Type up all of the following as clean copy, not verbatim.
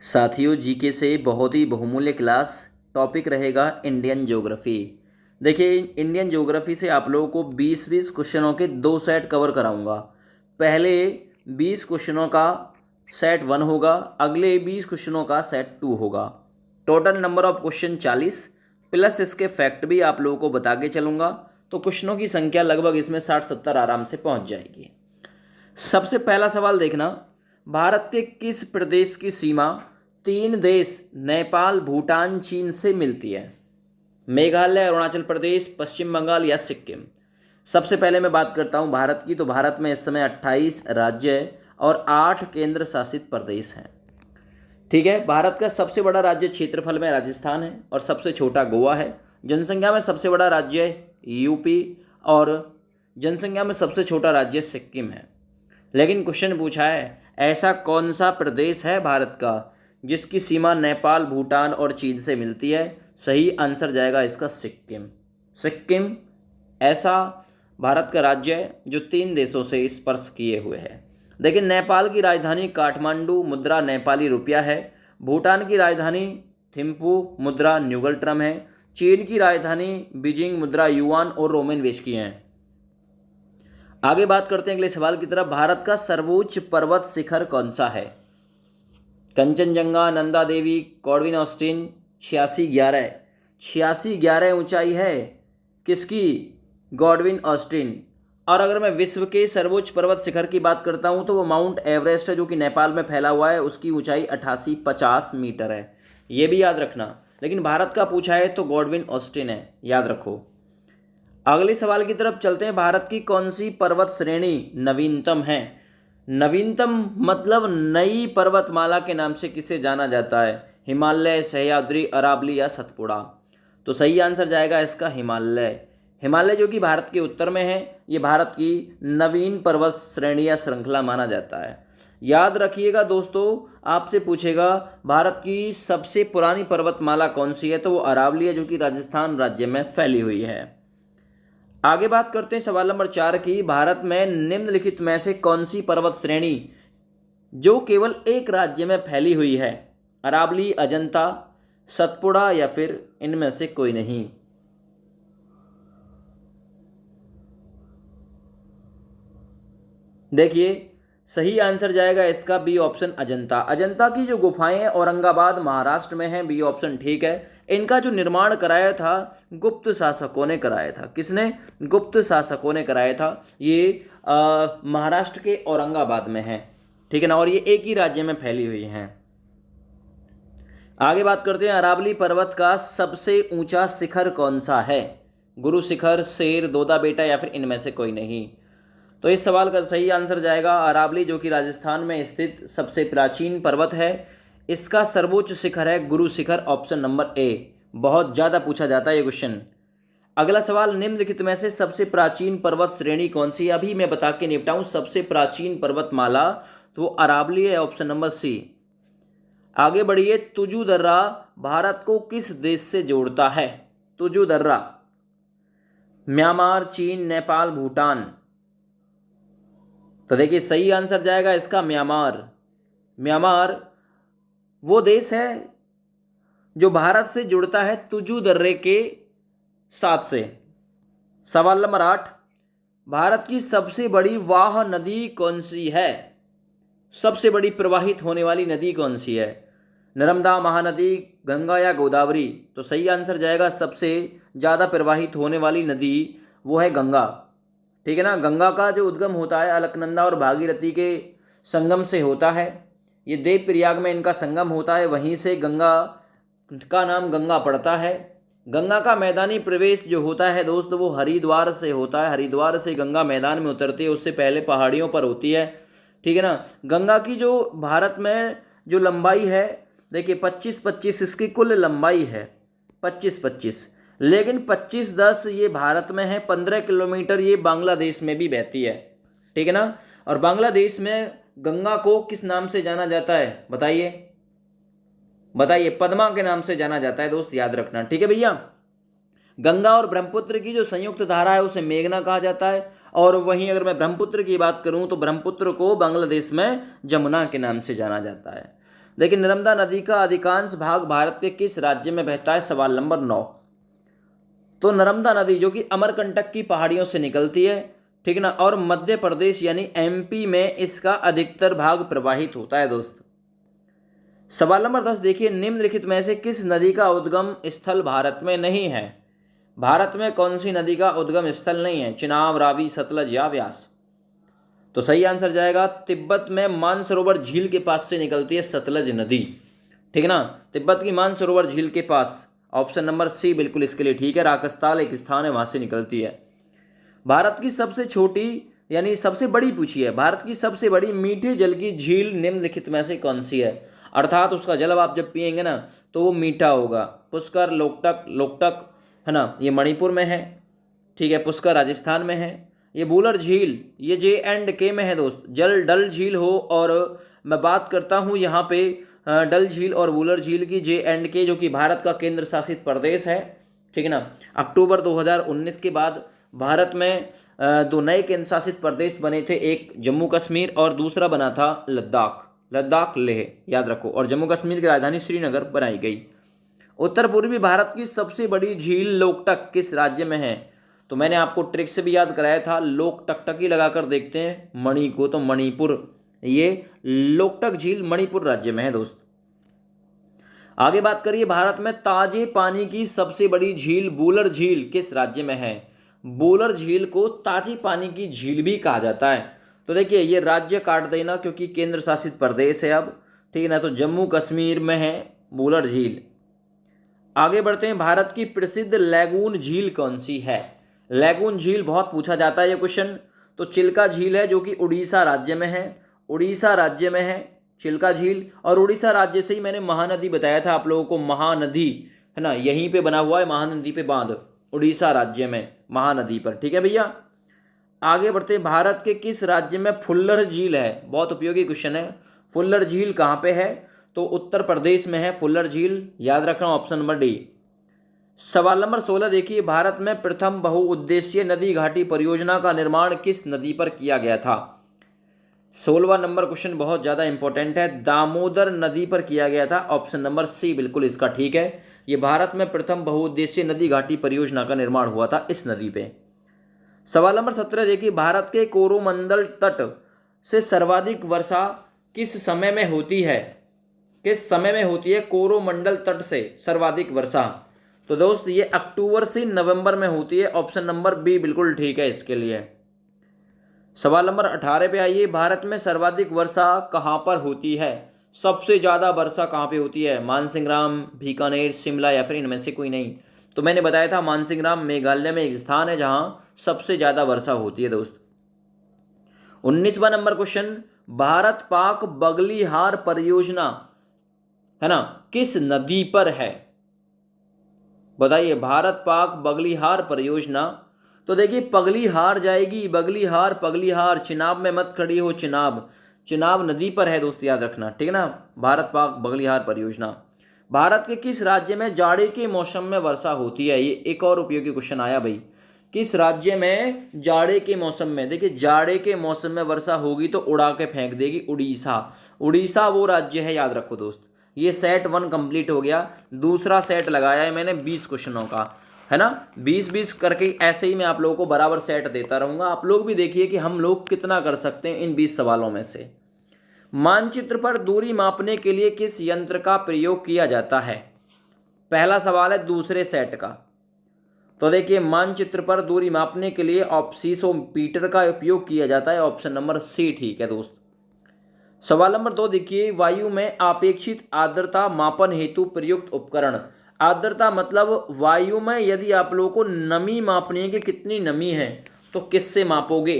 साथियों, जीके से बहुत ही बहुमूल्य क्लास। टॉपिक रहेगा इंडियन ज्योग्राफी। देखिए, इंडियन ज्योग्राफी से आप लोगों को 20-20 क्वेश्चनों के 2 सेट कवर कराऊंगा। पहले 20 क्वेश्चनों का सेट 1 होगा, अगले 20 क्वेश्चनों का सेट 2 होगा। Total number of question 40 plus इसके फैक्ट भी आप लोगों को बता के चलूँगा। तो क्वेश्चनों की संख्या लगभग इसमें 60-70 आराम से पहुँच जाएगी। सबसे पहला सवाल देखना, भारत के किस प्रदेश की सीमा 3 देश नेपाल, भूटान, चीन से मिलती है? मेघालय, अरुणाचल प्रदेश, पश्चिम बंगाल या सिक्किम? सबसे पहले मैं बात करता हूं भारत की। तो भारत में इस समय 28 राज्य और 8 केंद्र शासित प्रदेश हैं। ठीक है। भारत का सबसे बड़ा राज्य क्षेत्रफल में राजस्थान है और सबसे छोटा गोवा है। जनसंख्या में सबसे बड़ा राज्य यूपी और जनसंख्या में सबसे छोटा राज्य सिक्किम है। लेकिन क्वेश्चन पूछा है, ऐसा कौन सा प्रदेश है भारत का जिसकी सीमा नेपाल, भूटान और चीन से मिलती है? सही आंसर जाएगा इसका सिक्किम। सिक्किम ऐसा भारत का राज्य है जो 3 देशों से स्पर्श किए हुए है। देखिए, नेपाल की राजधानी काठमांडू, मुद्रा नेपाली रुपया है। भूटान की राजधानी थिम्पू, मुद्रा न्यूगल ट्रम है। चीन की राजधानी बीजिंग, मुद्रा युआन और रोमन वेश है। आगे बात करते हैं अगले सवाल की तरफ। भारत का सर्वोच्च पर्वत शिखर कौन सा है? Kanchenjunga, Nanda Devi, Godwin Austen, 8611। 8611 ऊंचाई है किसकी? Godwin Austen. और अगर मैं विश्व के सर्वोच्च पर्वत शिखर की बात करता हूं तो वो माउंट एवरेस्ट है, जो कि नेपाल में फैला हुआ है। उसकी ऊंचाई 8850 मीटर है, ये भी याद रखना। लेकिन भारत का पूछा है तो गॉडविन ऑस्टिन है, याद रखो। अगले सवाल की तरफ चलते हैं। भारत की कौन सी पर्वत श्रेणी नवीनतम है? नवीनतम मतलब नई पर्वतमाला के नाम से किसे जाना जाता है? हिमालय, सह्याद्री, अरावली या सतपुड़ा? तो सही आंसर जाएगा इसका हिमालय। हिमालय जो कि भारत के उत्तर में है, ये भारत की नवीन पर्वत श्रेणी या श्रृंखला माना जाता है। याद रखिएगा दोस्तों, आपसे पूछेगा भारत की सबसे पुरानी पर्वतमाला कौन सी है, तो वो अरावली है, जो कि राजस्थान राज्य में फैली हुई है। आगे बात करते हैं सवाल नंबर 4 की। भारत में निम्नलिखित में से कौन सी पर्वत श्रेणी जो केवल एक राज्य में फैली हुई है? अरावली, अजंता, सतपुड़ा या फिर इनमें से कोई नहीं? देखिए, सही आंसर जाएगा इसका बी ऑप्शन, अजंता। अजंता की जो गुफाएं हैं औरंगाबाद महाराष्ट्र में हैं, बी ऑप्शन ठीक है। इनका जो निर्माण कराया था गुप्त शासकों ने कराया था। किसने? गुप्त शासकों ने कराया था। ये महाराष्ट्र के औरंगाबाद में है, ठीक है ना, और ये एक ही राज्य में फैली हुई हैं। आगे बात करते हैं, अरावली पर्वत का सबसे ऊंचा शिखर कौन सा है? गुरु शिखर, शेर, दोदा बेटा या फिर इनमें से कोई नहीं? तो इस सवाल का सही आंसर जाएगा अरावली, जो कि राजस्थान में स्थित सबसे प्राचीन पर्वत है। इसका सर्वोच्च शिखर है Guru Shikhar, option number A. बहुत ज़्यादा पूछा जाता है ये क्वेश्चन। अगला सवाल, निम्नलिखित में से सबसे प्राचीन पर्वत श्रेणी कौन सी? अभी मैं बता के निपटाऊं सबसे प्राचीन पर्वतमाला, तो वो अरावली है, ऑप्शन नंबर सी। आगे बढ़िए। तुजु दर्रा भारत को किस देश से जोड़ता है? तुजु दर्रा, म्यांमार, चीन, नेपाल, भूटान? तो देखिए, सही आंसर जाएगा इसका म्यांमार। म्यांमार वो देश है जो भारत से जुड़ता है तुजु दर्रे के साथ से। सवाल नंबर 8, भारत की सबसे बड़ी वाह नदी कौन सी है? सबसे बड़ी प्रवाहित होने वाली नदी कौन सी है? नर्मदा, महानदी, गंगा या गोदावरी? तो सही आंसर जाएगा सबसे ज़्यादा प्रवाहित होने वाली नदी वो है गंगा, ठीक है ना। गंगा का जो उद्गम होता है अलकनंदा और भागीरथी के संगम से होता है। ये देव प्रयाग में इनका संगम होता है, वहीं से गंगा का नाम गंगा पड़ता है। गंगा का मैदानी प्रवेश जो होता है दोस्त, वो हरिद्वार से होता है। हरिद्वार से गंगा मैदान में उतरती है, उससे पहले पहाड़ियों पर होती है, ठीक है ना। गंगा की जो भारत में जो लंबाई है, देखिए 25-25 इसकी कुल लंबाई है, 25-25। लेकिन 25-10 ये भारत में है, 15 किलोमीटर ये बांग्लादेश में भी बहती है, ठीक है ना। और बांग्लादेश में गंगा को किस नाम से जाना जाता है? बताइए बताइए। पद्मा के नाम से जाना जाता है दोस्त, याद रखना, ठीक है भैया। गंगा और ब्रह्मपुत्र की जो संयुक्त धारा है उसे मेघना कहा जाता है। और वहीं अगर मैं ब्रह्मपुत्र की बात करूं तो ब्रह्मपुत्र को बांग्लादेश में जमुना के नाम से जाना जाता है। देखिए नर्मदा नदी का अधिकांश भाग भारत के किस राज्य में बहता है? सवाल नंबर 9। तो नर्मदा नदी जो कि अमरकंटक की पहाड़ियों से निकलती है, ठीक ना, और मध्य प्रदेश यानी एमपी में इसका अधिकतर भाग प्रवाहित होता है दोस्त। सवाल नंबर 10 देखिए, निम्नलिखित में से किस नदी का उद्गम स्थल भारत में नहीं है? भारत में कौन सी नदी का उद्गम स्थल नहीं है? चिनाब, रावी, सतलज या व्यास? तो सही आंसर जाएगा तिब्बत में मानसरोवर झील के पास से निकलती है सतलज नदी, ठीक है ना, तिब्बत की मानसरोवर झील के पास। ऑप्शन नंबर सी बिल्कुल इसके लिए ठीक है। राकस्ताल एक स्थान है, वहां से निकलती है। भारत की सबसे छोटी यानी सबसे बड़ी पूछी है, भारत की सबसे बड़ी मीठे जल की झील निम्नलिखित में से कौन सी है? अर्थात उसका जल आप जब पिएंगे ना तो वो मीठा होगा। पुष्कर, लोकटक, लोकटक है ना, ये मणिपुर में है, ठीक है, पुष्कर राजस्थान में है। ये वुलर झील ये J&K में है दोस्त। जल डल झील हो, और मैं बात करता हूँ यहाँ पे डल झील और वुलर झील की, J&K जो कि भारत का केंद्र शासित प्रदेश है, ठीक है ना। अक्टूबर 2019 के बाद भारत में दो नए केंद्र शासित प्रदेश बने थे, एक जम्मू कश्मीर और दूसरा बना था लद्दाख, लद्दाख लेह याद रखो, और जम्मू कश्मीर की राजधानी श्रीनगर बनाई गई। उत्तर पूर्वी भारत की सबसे बड़ी झील लोकटक किस राज्य में है? तो मैंने आपको ट्रिक से भी याद कराया था, लोकटकटकी लगाकर देखते हैं मणि को, तो मणिपुर, ये लोकटक झील मणिपुर राज्य में है दोस्त। आगे बात करिए, भारत में ताजे पानी की सबसे बड़ी झील वुलर झील किस राज्य में है? वुलर झील को ताजे पानी की झील भी कहा जाता है। तो देखिए ये राज्य काट देना क्योंकि केंद्र शासित प्रदेश है अब, ठीक है ना, तो जम्मू कश्मीर में है वुलर झील। आगे बढ़ते हैं, भारत की प्रसिद्ध लैगून झील कौन सी है? लैगून झील बहुत पूछा जाता है ये क्वेश्चन। तो चिल्का झील है जो कि उड़ीसा राज्य में है, उड़ीसा राज्य में है चिल्का झील। और उड़ीसा राज्य से ही मैंने महानदी बताया था आप लोगों को, महानदी है ना, यहीं पे बना हुआ है महानदी पे बांध, उड़ीसा राज्य में महानदी पर, ठीक है भैया। आगे बढ़ते हैं, भारत के किस राज्य में फुल्लर झील है? बहुत उपयोगी क्वेश्चन है। फुल्लर झील कहाँ पे है? तो उत्तर प्रदेश में है फुल्लर झील, याद रखना ऑप्शन नंबर डी। सवाल नंबर 16 देखिए, भारत में प्रथम बहुउद्देशीय नदी घाटी परियोजना का निर्माण किस नदी पर किया गया था? 16वां नंबर क्वेश्चन बहुत ज़्यादा इंपॉर्टेंट है, दामोदर नदी पर किया गया था। ऑप्शन नंबर सी बिल्कुल इसका ठीक है। ये भारत में प्रथम बहुउद्देशीय नदी घाटी परियोजना का निर्माण हुआ था इस नदी पे। सवाल नंबर 17 देखिए, भारत के कोरोमंडल तट से सर्वाधिक वर्षा किस समय में होती है? किस समय में होती है कोरोमंडल तट से सर्वाधिक वर्षा? तो दोस्त ये अक्टूबर से नवंबर में होती है। ऑप्शन नंबर बी बिल्कुल ठीक है इसके लिए। सवाल नंबर 18 पे आइए, भारत में सर्वाधिक वर्षा कहाँ पर होती है? सबसे ज़्यादा वर्षा कहाँ पे होती है? मानसिंगराम, बीकानेर, शिमला या फिर इनमें से कोई नहीं? तो मैंने बताया था मानसिंगराम मेघालय में एक स्थान है जहाँ सबसे ज़्यादा वर्षा होती है दोस्त। 19वां नंबर क्वेश्चन, भारत पाक बगलिहार परियोजना है ना किस नदी पर है? बताइए, भारत पाक बगलिहार परियोजना। तो देखिए पगलीहार जाएगी, बगलीहार, पगलीहार, चिनाब में मत खड़ी हो, चिनाब, चिनाब नदी पर है दोस्त, याद रखना, ठीक है ना। भारत पाक बगलीहार परियोजना। भारत के किस राज्य में जाड़े के मौसम में वर्षा होती है? ये एक और उपयोगी क्वेश्चन आया भाई, किस राज्य में जाड़े के मौसम में? देखिए जाड़े के मौसम में वर्षा होगी तो उड़ा के फेंक देगी उड़ीसा, उड़ीसा वो राज्य है, याद रखो दोस्त। ये सेट 1 कंप्लीट हो गया। दूसरा सेट लगाया है मैंने 20 क्वेश्चनों का, है ना, 20-20 करके ऐसे ही मैं आप लोगों को बराबर सेट देता रहूँगा। आप लोग भी देखिए कि हम लोग कितना कर सकते हैं इन 20 सवालों में से। मानचित्र पर दूरी मापने के लिए किस यंत्र का प्रयोग किया जाता है? पहला सवाल है दूसरे सेट का। तो देखिए मानचित्र पर दूरी मापने के लिए ऑप्सीसोमीटर का उपयोग किया जाता है। ऑप्शन नंबर सी ठीक है दोस्त। सवाल नंबर 2 देखिए, वायु में अपेक्षित आर्द्रता मापन हेतु प्रयुक्त उपकरण। आर्द्रता मतलब वायु में यदि आप लोगों को नमी मापनी है कि कितनी नमी है तो किससे मापोगे?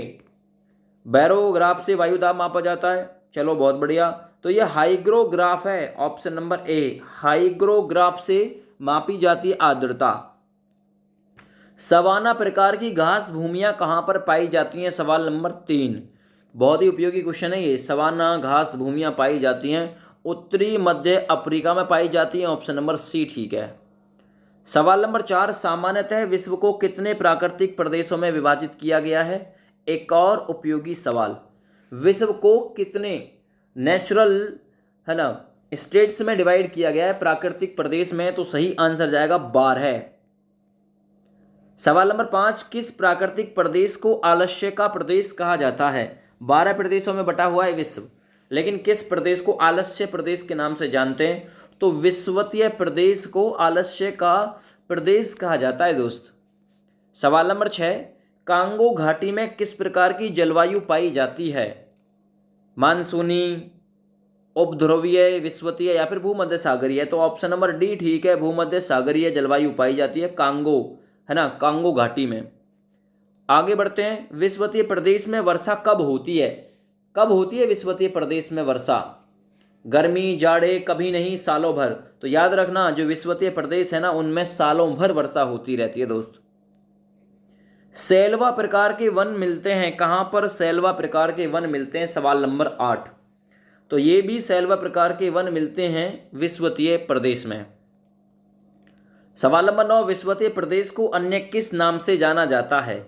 बैरोग्राफ से वायु दाब मापा जाता है। चलो बहुत बढ़िया, तो ये हाइग्रोग्राफ है। ऑप्शन नंबर ए, हाइग्रोग्राफ से मापी जाती है आर्द्रता। सवाना प्रकार की घास भूमियां कहाँ पर पाई जाती हैं? सवाल नंबर 3, बहुत ही उपयोगी क्वेश्चन है ये। सवाना घास भूमियां पाई जाती हैं उत्तरी मध्य अफ्रीका में पाई जाती हैं। ऑप्शन नंबर सी ठीक है। सवाल नंबर 4, सामान्यतः विश्व को कितने प्राकृतिक प्रदेशों में विभाजित किया गया है? एक और उपयोगी सवाल, विश्व को कितने नेचुरल है ना स्टेट्स में डिवाइड किया गया है प्राकृतिक प्रदेश में, तो सही आंसर जाएगा 12। सवाल नंबर 5, किस प्राकृतिक प्रदेश को आलस्य का प्रदेश कहा जाता है? 12 प्रदेशों में बटा हुआ है विश्व, लेकिन किस प्रदेश को आलस्य प्रदेश के नाम से जानते हैं? तो विषुवतीय प्रदेश को आलस्य का प्रदेश कहा जाता है दोस्त। सवाल नंबर 6, कांगो घाटी में किस प्रकार की जलवायु पाई जाती है? मानसूनी, उपध्रुवीय, विषुवतीय या फिर भूमध्य सागरीय? तो ऑप्शन नंबर डी ठीक है, भूमध्य सागरीय जलवायु पाई जाती है कांगो, है ना, कांगो घाटी में। आगे बढ़ते हैं। विषुवतीय प्रदेश में वर्षा कब होती है? कब होती है विषुवतीय प्रदेश में वर्षा? गर्मी, जाड़े, कभी नहीं, सालों भर? तो याद रखना जो विषुवतीय प्रदेश है ना उनमें सालों भर वर्षा होती रहती है दोस्त। सैलवा प्रकार के वन मिलते हैं कहां पर? सैलवा प्रकार के वन मिलते हैं सवाल नंबर 8। तो ये भी सैलवा प्रकार के वन मिलते हैं विषुवतीय प्रदेश में। सवाल नंबर 9, विषुवतीय प्रदेश को अन्य किस नाम से जाना जाता है?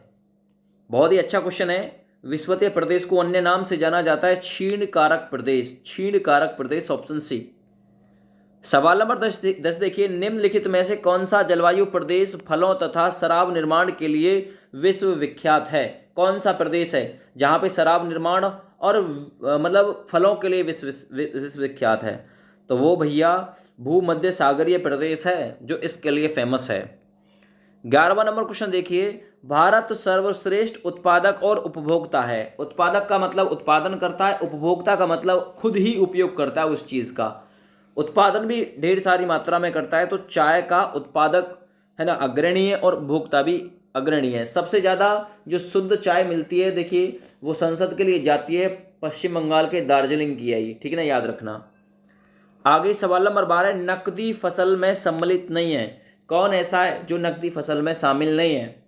बहुत ही अच्छा क्वेश्चन है। विषुवतीय प्रदेश को अन्य नाम से जाना जाता है क्षीण कारक प्रदेश। क्षीण कारक प्रदेश, ऑप्शन सी। सवाल नंबर 10 देखिए, निम्नलिखित में से कौन सा जलवायु प्रदेश फलों तथा शराब निर्माण के लिए विश्व विख्यात है? कौन सा प्रदेश है जहां पे शराब निर्माण और मतलब फलों के लिए विश्व विख्यात है? तो वो भैया भूमध्य सागरीय प्रदेश है जो इसके लिए फेमस है। 11वां नंबर क्वेश्चन देखिए, भारत सर्वश्रेष्ठ उत्पादक और उपभोक्ता है। उत्पादक का मतलब उत्पादन करता है, उपभोक्ता का मतलब खुद ही उपयोग करता है उस चीज़ का। उत्पादन भी ढेर सारी मात्रा में करता है, तो चाय का उत्पादक है ना अग्रणी है और उपभोक्ता भी अग्रणी है। सबसे ज़्यादा जो शुद्ध चाय मिलती है देखिए वो संसद के लिए जाती है पश्चिम बंगाल के दार्जिलिंग की है ये, ठीक है ना, याद रखना। आगे सवाल नंबर 12, नकदी फसल में सम्मिलित नहीं है। कौन ऐसा है जो नकदी फसल में शामिल नहीं है?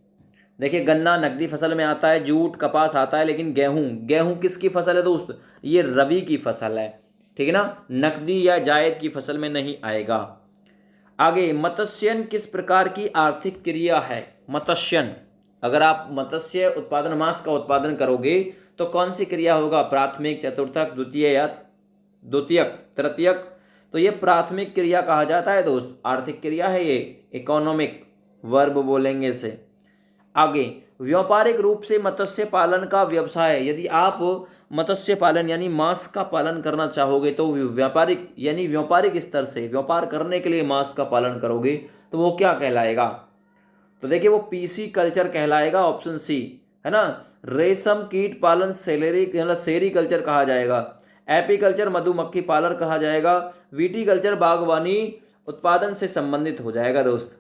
देखिए गन्ना नकदी फसल में आता है, जूट, कपास आता है, लेकिन गेहूं किसकी फसल है दोस्त? ये रबी की फसल है, ठीक है ना, नकदी या जायद की फसल में नहीं आएगा। आगे, मत्स्यन किस प्रकार की आर्थिक क्रिया है? मत्स्यन, अगर आप मत्स्य उत्पादन, मांस का उत्पादन करोगे तो कौन सी क्रिया होगा? प्राथमिक, चतुर्थक, द्वितीय या द्वितीयक, तृतीयक? तो ये प्राथमिक क्रिया कहा जाता है दोस्त, आर्थिक क्रिया है ये, इकोनॉमिक वर्ब बोलेंगे इसे। आगे, व्यापारिक रूप से मत्स्य पालन का व्यवसाय, यदि आप मत्स्य पालन यानी मांस का पालन करना चाहोगे तो व्यापारिक यानी व्यापारिक स्तर से व्यापार करने के लिए मांस का पालन करोगे तो वो क्या कहलाएगा? तो देखिए वो पीसी कल्चर कहलाएगा, ऑप्शन सी, है ना। रेशम कीट पालन सेरी कल्चर कहा जाएगा। एपीकल्चर मधुमक्खी पालन कहा जाएगा। विटीकल्चर बागवानी उत्पादन से संबंधित हो जाएगा दोस्त।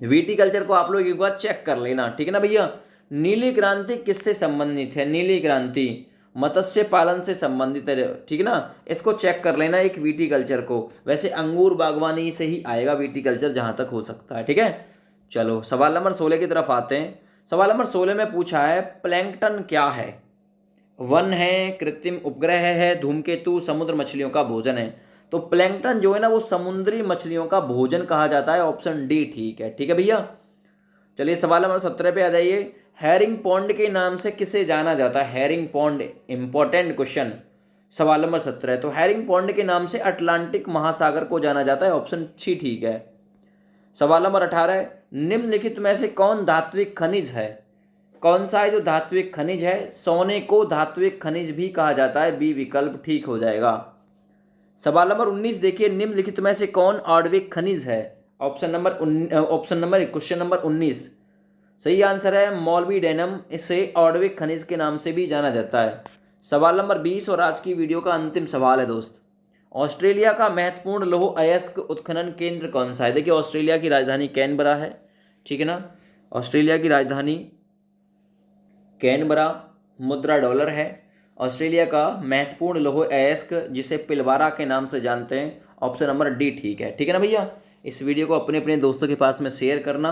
विटीकल्चर को आप लोग एक बार चेक कर लेना, ठीक है ना भैया। नीली क्रांति किससे संबंधित है? नीली क्रांति मत्स्य पालन से संबंधित है, ठीक है ना, इसको चेक कर लेना एक विटीकल्चर को। वैसे अंगूर बागवानी से ही आएगा विटीकल्चर जहां तक हो सकता है, ठीक है। चलो सवाल नंबर 16 की तरफ आते हैं। सवाल नंबर 16 में पूछा है प्लैंकटन क्या है? वन है, कृत्रिम उपग्रह है, धूमकेतु, समुद्र मछलियों का भोजन है। तो प्लैंकटन जो है ना वो समुद्री मछलियों का भोजन कहा जाता है, ऑप्शन डी ठीक है, ठीक है भैया। चलिए सवाल नंबर 17 पे आ जाइए। हैरिंग पॉन्ड के नाम से किसे जाना जाता है? Herring pond, important question. सवाल नंबर 17, तो हैरिंग पॉन्ड के नाम से अटलांटिक महासागर को जाना जाता है, ऑप्शन सी ठीक है। सवाल नंबर 18, निम्नलिखित में से कौन धात्विक खनिज है? कौन सा है जो धात्विक खनिज है? सोने को धात्विक खनिज भी कहा जाता है, बी विकल्प ठीक हो जाएगा। सवाल नंबर 19 देखिए, निम्नलिखित में से कौन आणविक खनिज है? क्वेश्चन नंबर 19 सही आंसर है मॉलिब्डेनम। इसे आणविक खनिज के नाम से भी जाना जाता है। सवाल नंबर 20 और आज की वीडियो का अंतिम सवाल है दोस्त, ऑस्ट्रेलिया का महत्वपूर्ण लौह अयस्क उत्खनन केंद्र कौन सा है? देखिए ऑस्ट्रेलिया की राजधानी कैनबरा है, ठीक है ना, ऑस्ट्रेलिया की राजधानी कैनबरा, मुद्रा डॉलर है। ऑस्ट्रेलिया का महत्वपूर्ण लौह अयस्क जिसे पिलवारा के नाम से जानते हैं, ऑप्शन नंबर डी ठीक है, ठीक है ना भैया। इस वीडियो को अपने अपने दोस्तों के पास में शेयर करना।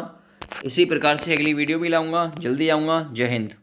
इसी प्रकार से अगली वीडियो भी लाऊंगा, जल्दी आऊँगा। जय हिंद।